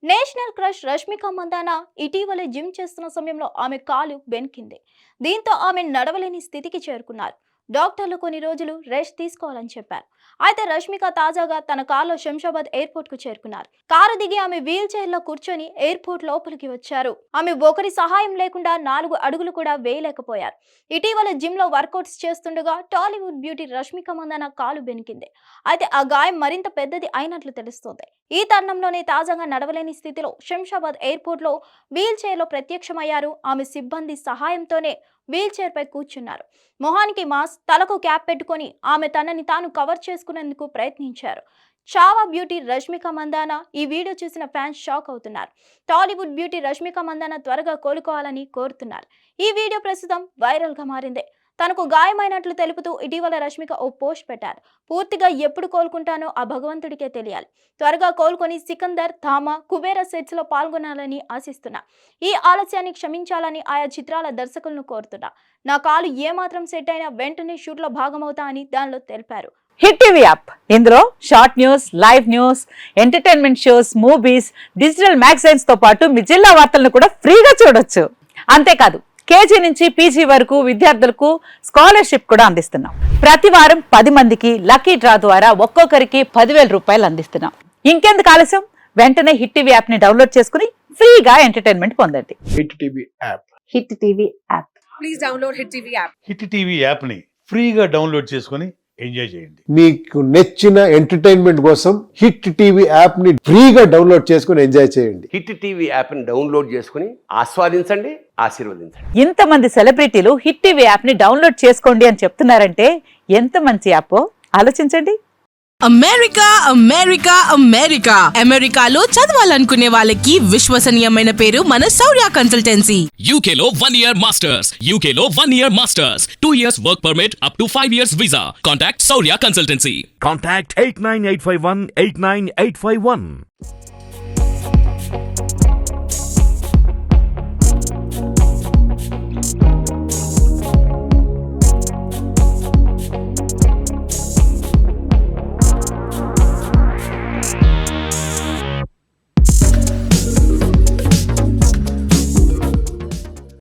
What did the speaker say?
National crush Rashmika Mandanna ఇటీవలే gym చేస్తున్న సమయంలో ఆమె కాలు బెణికింది. దీంతో ఆమె నడవలేని స్థితికి చేరుకున్నారు. డాక్టర్లు కొన్ని రోజులు రెస్ట్ తీసుకోవాలని చెప్పారు. అయితే రష్మిక తాజాగా తన కారులో శంషాబాద్ ఎయిర్పోర్ట్ కు చేరుకున్నారు. కారు దిగి ఆమె వీల్ చైర్ లో కూర్చొని ఎయిర్పోర్ట్ లోపలికి వచ్చారు. ఆమె ఒకరి సహాయం లేకుండా 4 అడుగులు కూడా వేయలేకపోయారు. ఇటీవల జిమ్ లో వర్కౌట్స్ చేస్తుండగా టాలీవుడ్ బ్యూటీ రష్మిక మందాన కాలు బెణికింది. అయితే ఆ గాయం మరింత పెద్దది అయినట్లు తెలుస్తోంది. ఈ తరుణంలోనే తాజాగా నడవలేని స్థితిలో శంషాబాద్ ఎయిర్పోర్ట్ లో వీల్ చైర్ లో ప్రత్యక్షమయ్యారు. ఆమె సిబ్బంది సహాయంతోనే వీల్ చైర్ పై కూర్చున్నారు. మొహానికి మాస్క్, తలకు క్యాప్ పెట్టుకొని ఆమె తనని తాను కవర్ చేసుకునేందుకు ప్రయత్నించారు. చావా బ్యూటీ రష్మిక మందాన ఈ వీడియో చూసిన ఫ్యాన్స్ షాక్ అవుతున్నారు. టాలీవుడ్ బ్యూటీ రష్మిక మందాన త్వరగా కోలుకోవాలని కోరుతున్నారు. ఈ వీడియో ప్రస్తుతం వైరల్ గా మారింది. తనకు గాయమైనట్లు తెలుపుతూ ఇటీవల రష్మిక ఓ పోస్ట్ పెట్టారు. పూర్తిగా ఎప్పుడు కోలుకుంటానో ఆ భగవంతుడికే తెలియాలి. త్వరగా కోలుకొని సికందర్, ధామా, కుబేరా సెట్స్ లో పాల్గొనాలని ఆశిస్తున్నా. ఈ ఆలస్యాన్ని క్షమించాలని ఆయా చిత్రాల దర్శకులను కోరుతున్నా. నా కాలు ఏమాత్రం సెట్ అయినా వెంటనే షూట్ లో భాగమవుతా అని దానిలో తెలిపారు. హిట్ టీవీ యాప్ ఇందులో short news, live news, entertainment shows, movies, digital magazines తో పాటు మీ జిల్లా వార్తలను కూడా ఫ్రీగా చూడొచ్చు. అంతేకాదు కేజీ నుంచి పీజీ వరకు విద్యార్థులకు స్కాలర్షిప్ కూడా అందిస్తున్నాం. ప్రతి వారం 10 మందికి లక్కీ డ్రా ద్వారా ఒక్కొక్కరికి 10,000 రూపాయలు అందిస్తున్నాం. ఇంకెందుకు ఆలస్యం, వెంటనే హిట్ టీవీ యాప్ ని డౌన్లోడ్ చేసుకుని ఫ్రీగా ఎంటర్టైన్మెంట్ పొందండి. Hit TV app. Hit TV app. Please download hit TV app. Hit TV app ని ఫ్రీగా డౌన్లోడ్ చేసుకుని ఎంజాయ్ చేయండి. మీకు నచ్చిన ఎంటర్టైన్మెంట్ కోసం హిట్ టీవీ యాప్ ని ఫ్రీగా డౌన్లోడ్ చేసుకుని ఎంజాయ్ చేయండి. హిట్ టీవీ యాప్ ని డౌన్లోడ్ చేసుకుని ఆస్వాదించండి, ఆశీర్వదించండి. ఇంతమంది సెలబ్రిటీలు హిట్ టీవీ యాప్ ని డౌన్లోడ్ చేసుకోండి అని చెప్తున్నారంటే ఎంత మంచి యాప్ ఆలోచించండి. అమెరికా అమెరికా అమెరికా అమెరికాలో చదవాలనుకునే వాళ్ళకి విశ్వసనీయమైన పేరు మన శౌర్య కన్సల్టెన్సీ. UK లో 1 year masters. UK లో 1 year masters. 2 years work permit up to 5 years visa. Contact Saurya Consultancy. Contact 89851 89851.